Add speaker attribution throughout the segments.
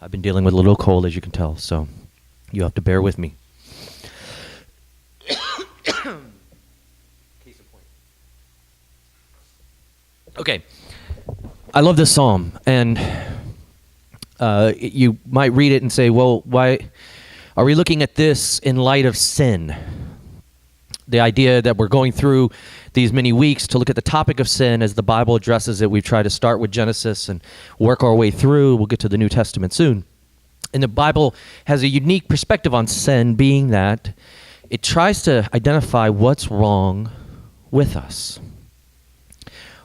Speaker 1: I've been dealing with a little cold, as you can tell, so you have to bear with me. Case in point. Okay, I love this psalm, and you might read it and say, well, why are we looking at this in light of sin? The idea that we're going through these many weeks to look at the topic of sin as the Bible addresses it. We've tried to start with Genesis and work our way through. We'll get to the New Testament soon. And the Bible has a unique perspective on sin, being that it tries to identify what's wrong with us.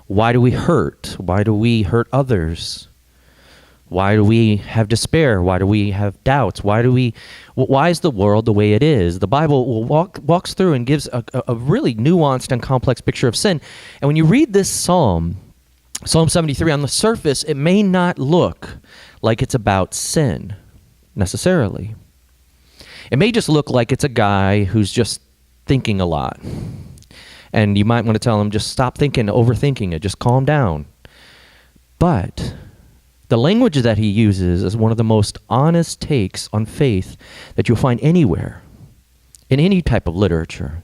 Speaker 1: Why do we hurt? Why do we hurt others? Why do we have despair? Why do we have doubts? Why is the world the way it is? The Bible walks through and gives a really nuanced and complex picture of sin. And when you read this Psalm 73, on the surface, it may not look like it's about sin necessarily. It may just look like it's a guy who's just thinking a lot. And you might want to tell him, just stop thinking, overthinking it, just calm down. But the language that he uses is one of the most honest takes on faith that you'll find anywhere, in any type of literature.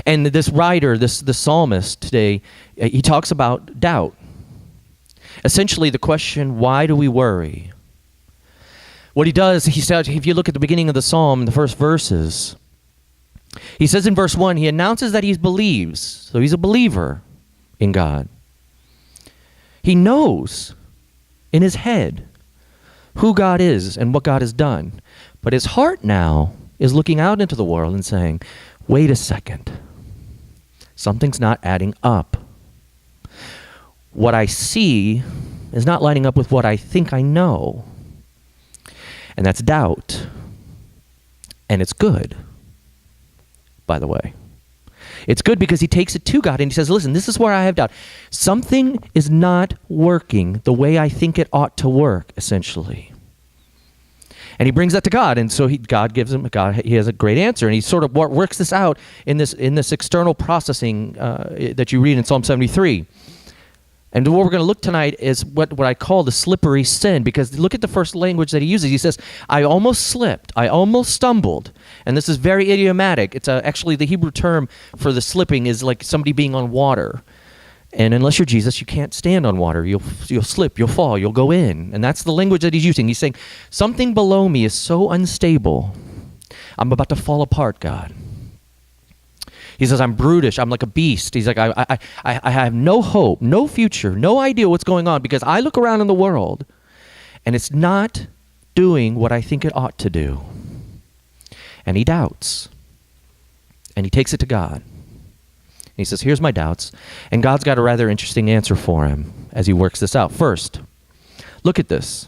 Speaker 1: And this writer, this psalmist today, he talks about doubt. Essentially the question, why do we worry? What he does, he says, if you look at the beginning of the psalm, the first verses, he says in verse 1, he announces that he believes, so he's a believer in God. He knows in his head who God is and what God has done. But his heart now is looking out into the world and saying, wait a second, something's not adding up. What I see is not lining up with what I think I know. And that's doubt. And it's good, by the way. It's good because he takes it to God and he says, listen, this is where I have doubt. Something is not working the way I think it ought to work, essentially. And he brings that to God. And so God gives him, he has a great answer. And he sort of works this out in this external processing that you read in Psalm 73. And what we're going to look tonight is what I call the slippery sin, because look at the first language that he uses. He says, I almost slipped. I almost stumbled. And this is very idiomatic. It's actually the Hebrew term for the slipping is like somebody being on water. And unless you're Jesus, you can't stand on water. You'll slip, you'll fall, you'll go in. And that's the language that he's using. He's saying, something below me is so unstable. I'm about to fall apart, God. He says, I'm brutish. I'm like a beast. He's like, I have no hope, no future, no idea what's going on, because I look around in the world and it's not doing what I think it ought to do. And he doubts. And he takes it to God. And he says, here's my doubts. And God's got a rather interesting answer for him as he works this out. First, look at this.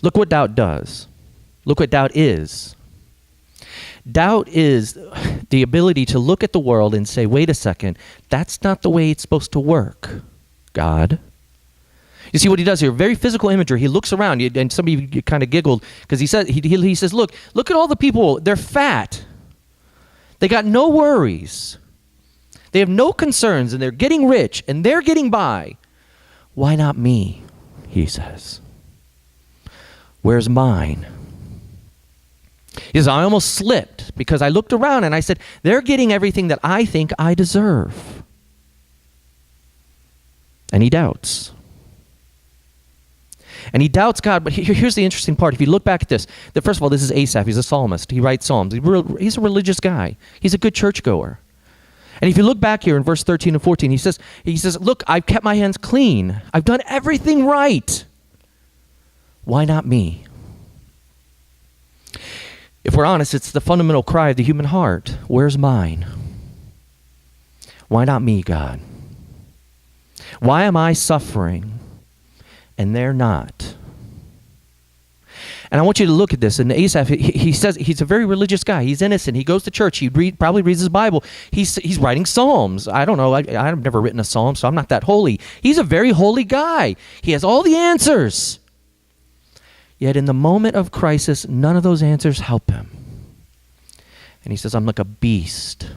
Speaker 1: Look what doubt does. Look what doubt is. Doubt is the ability to look at the world and say, wait a second, that's not the way it's supposed to work, God. You see what he does here, very physical imagery. He looks around, and some of you kind of giggled, because he says, look at all the people, they're fat. They got no worries. They have no concerns, and they're getting rich, and they're getting by. Why not me, he says. Where's mine? He says, I almost slipped because I looked around and I said, they're getting everything that I think I deserve. And he doubts. And he doubts God, but here's the interesting part. If you look back at this, that first of all, this is Asaph. He's a psalmist. He writes psalms. He's a religious guy. He's a good churchgoer. And if you look back here in verse 13 and 14, he says, look, I've kept my hands clean. I've done everything right. Why not me? If we're honest, it's the fundamental cry of the human heart. Where's mine? Why not me, God? Why am I suffering and they're not? And I want you to look at this. And Asaph, he says he's a very religious guy. He's innocent. He goes to church. He probably reads his Bible. He's writing psalms. I don't know. I've never written a psalm, so I'm not that holy. He's a very holy guy. He has all the answers. Yet in the moment of crisis, none of those answers help him. And he says, I'm like a beast.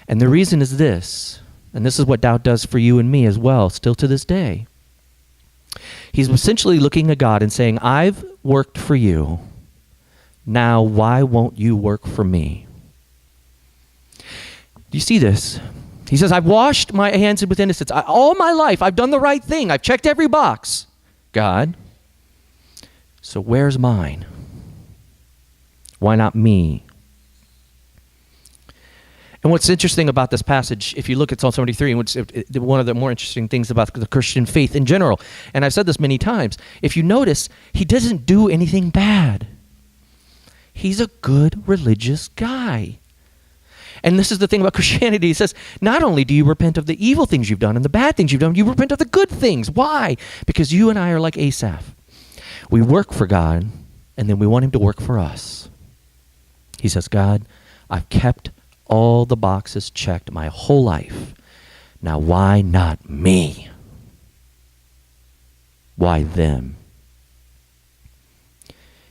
Speaker 1: And the reason is this, and this is what doubt does for you and me as well, still to this day. He's essentially looking at God and saying, I've worked for you. Now, why won't you work for me? Do you see this? He says, I've washed my hands with innocence. All my life, I've done the right thing. I've checked every box. God, so where's mine? Why not me? And what's interesting about this passage, if you look at Psalm 73, one of the more interesting things about the Christian faith in general, and I've said this many times, if you notice, he doesn't do anything bad. He's a good religious guy. And this is the thing about Christianity. He says, not only do you repent of the evil things you've done and the bad things you've done, you repent of the good things. Why? Because you and I are like Asaph. We work for God, and then we want him to work for us. He says, God, I've kept all the boxes checked my whole life. Now why not me? Why them?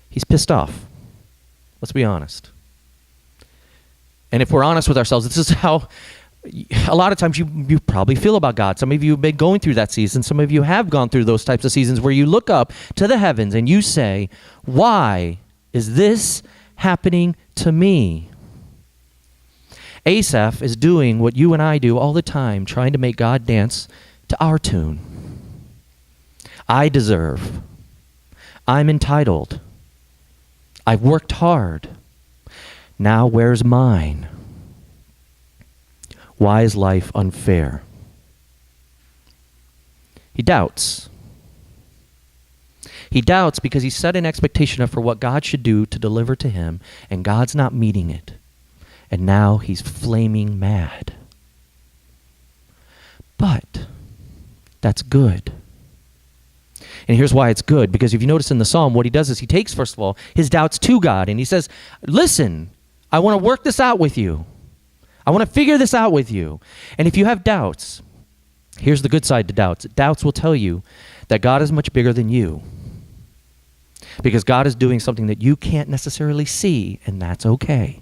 Speaker 1: He's pissed off. Let's be honest. And if we're honest with ourselves, this is how a lot of times you probably feel about God. Some of you have been going through that season. Some of you have gone through those types of seasons where you look up to the heavens and you say, why is this happening to me? Asaph is doing what you and I do all the time, trying to make God dance to our tune. I deserve. I'm entitled. I've worked hard. Now where's mine? Why is life unfair? He doubts. He doubts because he set an expectation up for what God should do to deliver to him, and God's not meeting it. And now he's flaming mad. But that's good. And here's why it's good. Because if you notice in the psalm, what he does is he takes, first of all, his doubts to God. And he says, listen, I want to work this out with you. I want to figure this out with you. And if you have doubts, here's the good side to doubts. Doubts will tell you that God is much bigger than you. Because God is doing something that you can't necessarily see, and that's okay.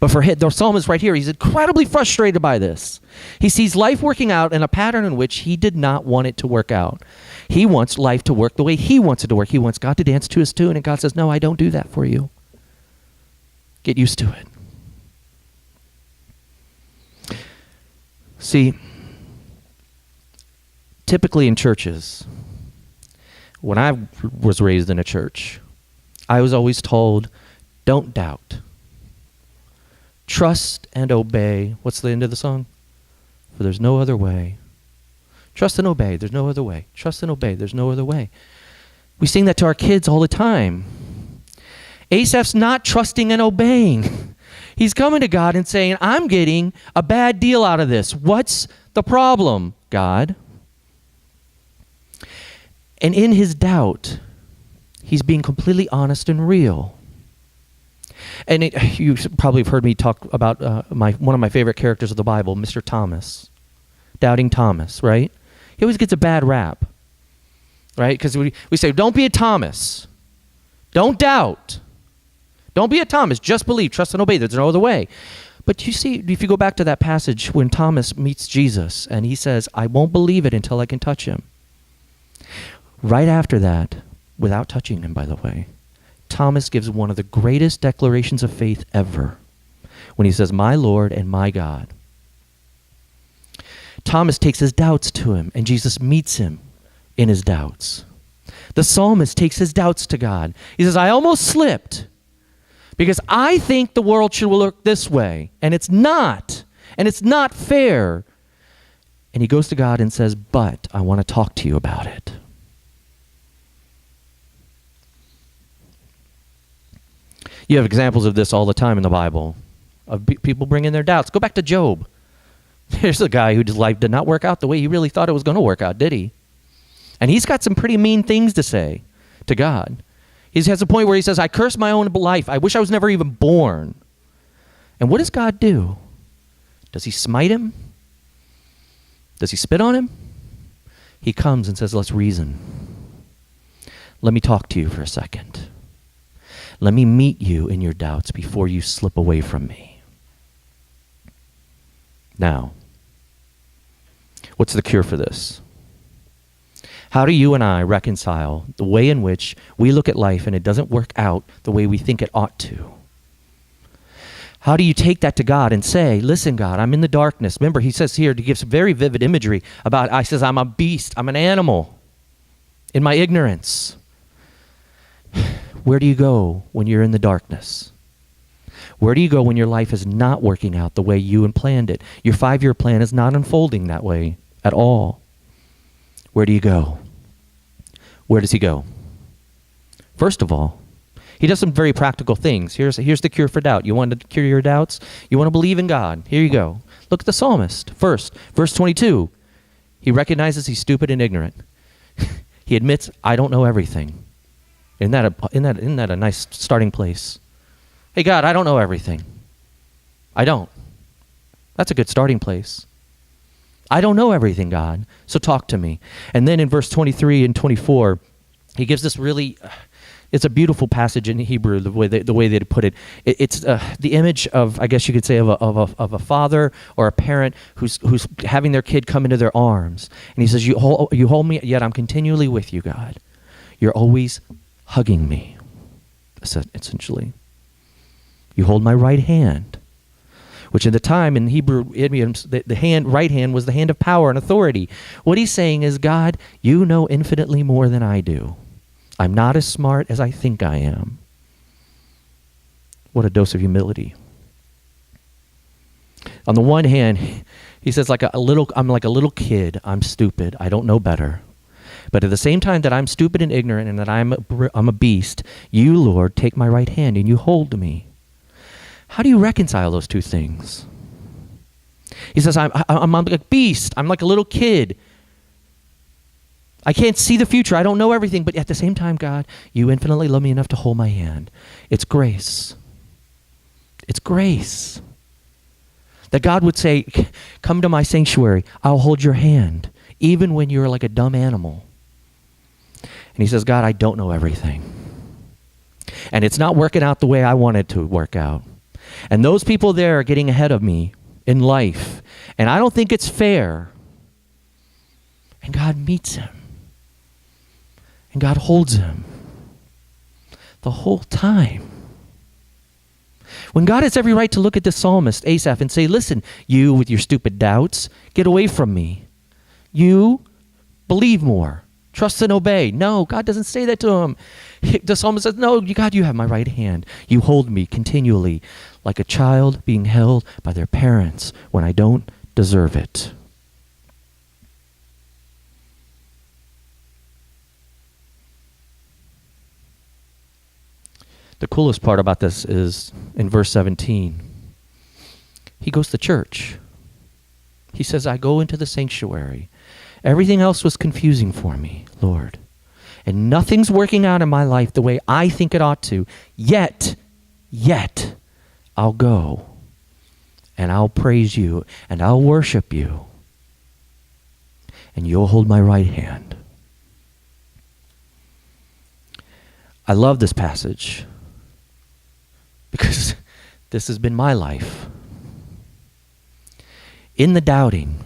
Speaker 1: But for the psalmist right here, he's incredibly frustrated by this. He sees life working out in a pattern in which he did not want it to work out. He wants life to work the way he wants it to work. He wants God to dance to his tune, and God says, no, I don't do that for you. Get used to it. See, typically in churches, when I was raised in a church, I was always told, don't doubt. Trust and obey. What's the end of the song? For there's no other way. Trust and obey. There's no other way. Trust and obey. There's no other way. We sing that to our kids all the time. Asaph's not trusting and obeying. He's coming to God and saying, I'm getting a bad deal out of this. What's the problem, God? And in his doubt, he's being completely honest and real. And you probably have heard me talk about one of my favorite characters of the Bible, Mr. Thomas, Doubting Thomas, right? He always gets a bad rap, right? Because we say, don't be a Thomas. Don't doubt. Don't be a Thomas. Just believe, trust, and obey. There's no other way. But you see, if you go back to that passage when Thomas meets Jesus and he says, I won't believe it until I can touch him. Right after that, without touching him, by the way, Thomas gives one of the greatest declarations of faith ever when he says, my Lord and my God. Thomas takes his doubts to him, and Jesus meets him in his doubts. The psalmist takes his doubts to God. He says, I almost slipped because I think the world should work this way, and it's not fair. And he goes to God and says, but I want to talk to you about it. You have examples of this all the time in the Bible, of people bringing their doubts. Go back to Job. There's a guy whose life did not work out the way he really thought it was going to work out, did he? And he's got some pretty mean things to say to God. He has a point where he says, I curse my own life. I wish I was never even born. And what does God do? Does he smite him? Does he spit on him? He comes and says, let's reason. Let me talk to you for a second. Let me meet you in your doubts before you slip away from me. Now, what's the cure for this? How do you and I reconcile the way in which we look at life and it doesn't work out the way we think it ought to? How do you take that to God and say, listen, God, I'm in the darkness. Remember, he says here, he gives very vivid imagery about, I says, I'm a beast, I'm an animal in my ignorance. Where do you go when you're in the darkness? Where do you go when your life is not working out the way you planned it? Your 5-year plan is not unfolding that way at all. Where do you go? Where does he go? First of all, he does some very practical things. Here's the cure for doubt. You want to cure your doubts? You want to believe in God? Here you go. Look at the psalmist. First, verse 22. He recognizes he's stupid and ignorant. He admits, I don't know everything. Isn't that a nice starting place? Hey, God, I don't know everything. I don't. That's a good starting place. I don't know everything, God, so talk to me. And then in verse 23 and 24, he gives this really, it's a beautiful passage in Hebrew, the way they put it. It's the image of, I guess you could say, of a father or a parent who's having their kid come into their arms. And he says, you hold me, yet I'm continually with you, God. You're always hugging me, essentially. You hold my right hand, which at the time in Hebrew idioms, the right hand was the hand of power and authority. What he's saying is, God, you know infinitely more than I do. I'm not as smart as I think I am. What a dose of humility. On the one hand, he says, I'm like a little kid. I'm stupid. I don't know better. But at the same time that I'm stupid and ignorant and that I'm a beast, you, Lord, take my right hand and you hold me. How do you reconcile those two things? He says, I'm like a beast. I'm like a little kid. I can't see the future. I don't know everything. But at the same time, God, you infinitely love me enough to hold my hand. It's grace. It's grace. That God would say, come to my sanctuary. I'll hold your hand, even when you're like a dumb animal. And he says, God, I don't know everything. And it's not working out the way I want it to work out. And those people there are getting ahead of me in life. And I don't think it's fair. And God meets him. And God holds him the whole time. When God has every right to look at the psalmist, Asaph, and say, listen, you with your stupid doubts, get away from me. You believe more. Trust and obey. No, God doesn't say that to him. The psalmist says, no, God, you have my right hand. You hold me continually like a child being held by their parents when I don't deserve it. The coolest part about this is in verse 17. He goes to church. He says, I go into the sanctuary. Everything else was confusing for me, Lord. And nothing's working out in my life the way I think it ought to. Yet, I'll go. And I'll praise you. And I'll worship you. And you'll hold my right hand. I love this passage. Because this has been my life. In the doubting.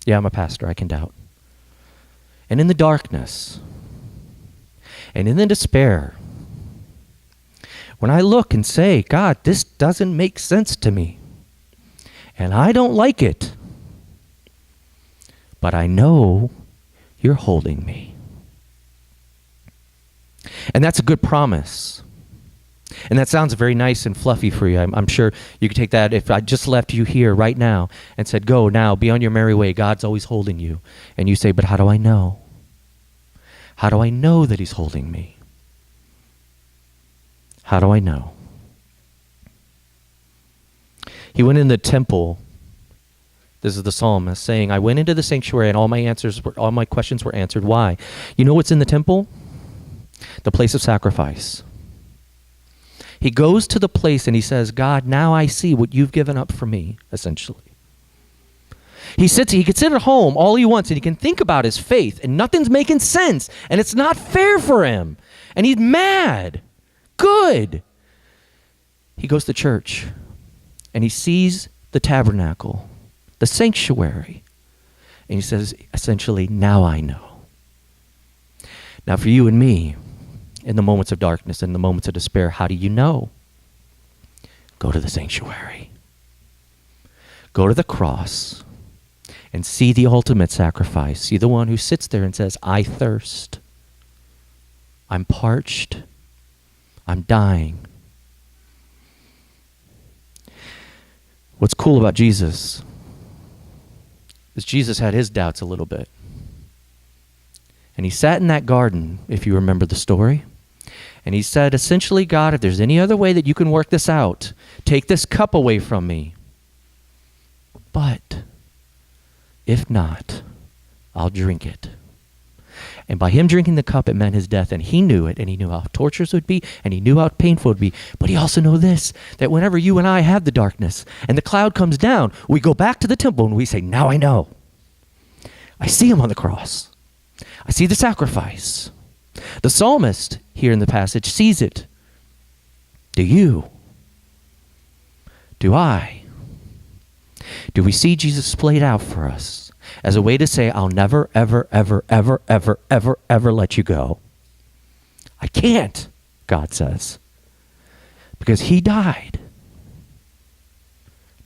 Speaker 1: Yeah, I'm a pastor. I can doubt. And in the darkness. And in the despair. When I look and say, God, this doesn't make sense to me. And I don't like it. But I know you're holding me. And that's a good promise. And that sounds very nice and fluffy for you. I'm sure you could take that if I just left you here right now and said, go now, be on your merry way. God's always holding you. And you say, but how do I know? How do I know that he's holding me? How do I know? He went in the temple. This is the psalmist saying, I went into the sanctuary and all my questions were answered. Why? You know what's in the temple? The place of sacrifice. He goes to the place and he says, God, now I see what you've given up for me, essentially. He could sit at home all he wants and he can think about his faith and nothing's making sense and it's not fair for him. And he's mad. Good. He goes to church and he sees the tabernacle, the sanctuary. And he says, essentially, now I know. Now for you and me, in the moments of darkness, in the moments of despair, how do you know? Go to the sanctuary. Go to the cross and see the ultimate sacrifice. See the one who sits there and says, I thirst. I'm parched. I'm dying. What's cool about Jesus is Jesus had his doubts a little bit. And he sat in that garden, if you remember the story, and he said, essentially, God, if there's any other way that you can work this out, take this cup away from me. But if not, I'll drink it. And by him drinking the cup, it meant his death, and he knew it, and he knew how torturous it would be, and he knew how painful it would be. But he also knew this, that whenever you and I have the darkness, and the cloud comes down, we go back to the temple, and we say, now I know. I see him on the cross. I see the sacrifice. The psalmist here in the passage sees it. Do you? Do I? Do we see Jesus played out for us as a way to say, I'll never, ever, ever, ever, ever, ever, ever let you go? I can't, God says, because he died.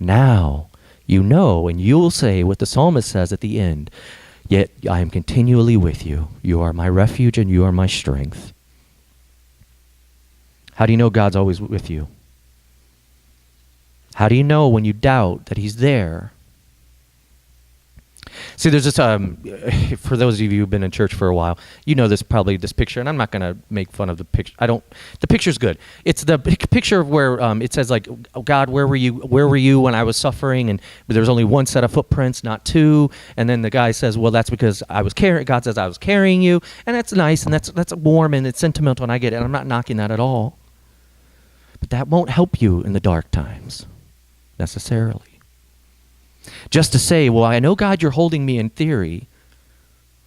Speaker 1: Now you know, and you'll say what the psalmist says at the end, yet I am continually with you. You are my refuge and you are my strength. How do you know God's always with you? How do you know when you doubt that he's there? See, there's this, for those of you who've been in church for a while, you know this picture, and I'm not going to make fun of the picture. The picture's good. It's the picture of where it says, like, oh, God, where were you when I was suffering? And there was only one set of footprints, not two. And then the guy says, well, that's because God says I was carrying you. And that's nice, and that's warm, and it's sentimental, and I get it. And I'm not knocking that at all. But that won't help you in the dark times, necessarily. Just to say, well, I know, God, you're holding me in theory.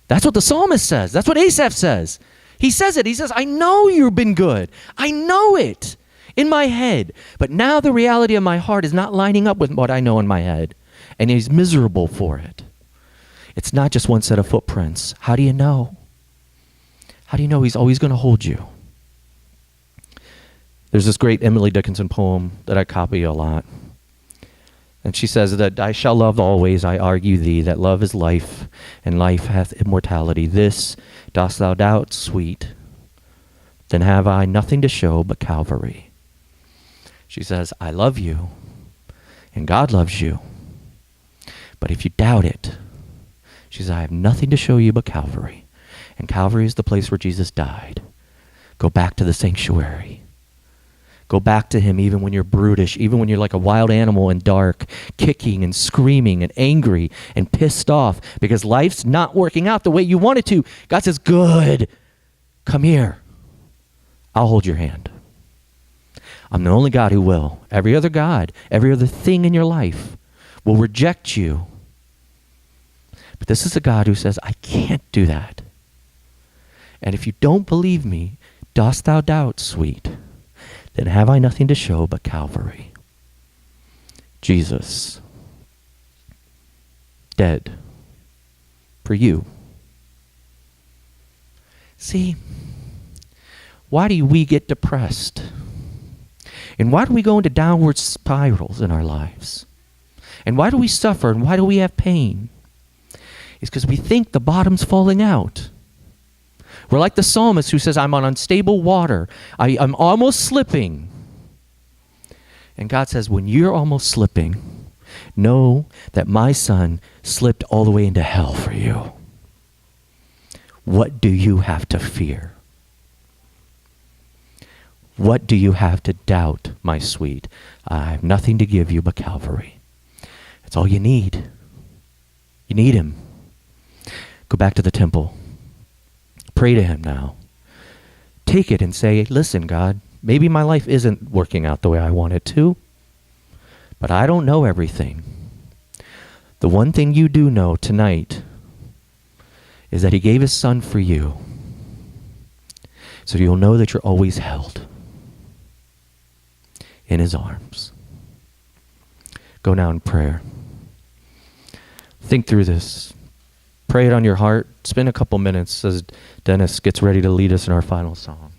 Speaker 1: That's what the psalmist says. That's what Asaph says. He says it. He says, I know you've been good. I know it in my head. But now the reality of my heart is not lining up with what I know in my head. And he's miserable for it. It's not just one set of footprints. How do you know? How do you know he's always going to hold you? There's this great Emily Dickinson poem that I copy a lot. And she says that I shall love always, I argue thee, that love is life, and life hath immortality. This dost thou doubt, sweet? Then have I nothing to show but Calvary. She says, I love you, and God loves you. But if you doubt it, she says, I have nothing to show you but Calvary. And Calvary is the place where Jesus died. Go back to the sanctuary. Go back to him even when you're brutish, even when you're like a wild animal in dark, kicking and screaming and angry and pissed off because life's not working out the way you want it to. God says, good, come here. I'll hold your hand. I'm the only God who will. Every other God, every other thing in your life will reject you. But this is a God who says, I can't do that. And if you don't believe me, dost thou doubt, sweet? Then have I nothing to show but Calvary. Jesus, dead for you. See, why do we get depressed? And why do we go into downward spirals in our lives? And why do we suffer? And why do we have pain? It's because we think the bottom's falling out. We're like the psalmist who says, I'm on unstable water. I'm almost slipping. And God says, when you're almost slipping, know that my son slipped all the way into hell for you. What do you have to fear? What do you have to doubt, my sweet? I have nothing to give you but Calvary. That's all you need. You need him. Go back to the temple. Pray to him now. Take it and say, listen, God, maybe my life isn't working out the way I want it to, but I don't know everything. The one thing you do know tonight is that he gave his son for you, so you'll know that you're always held in his arms. Go now in prayer. Think through this. Pray pray it on your heart. Spend a couple minutes as Dennis gets ready to lead us in our final song.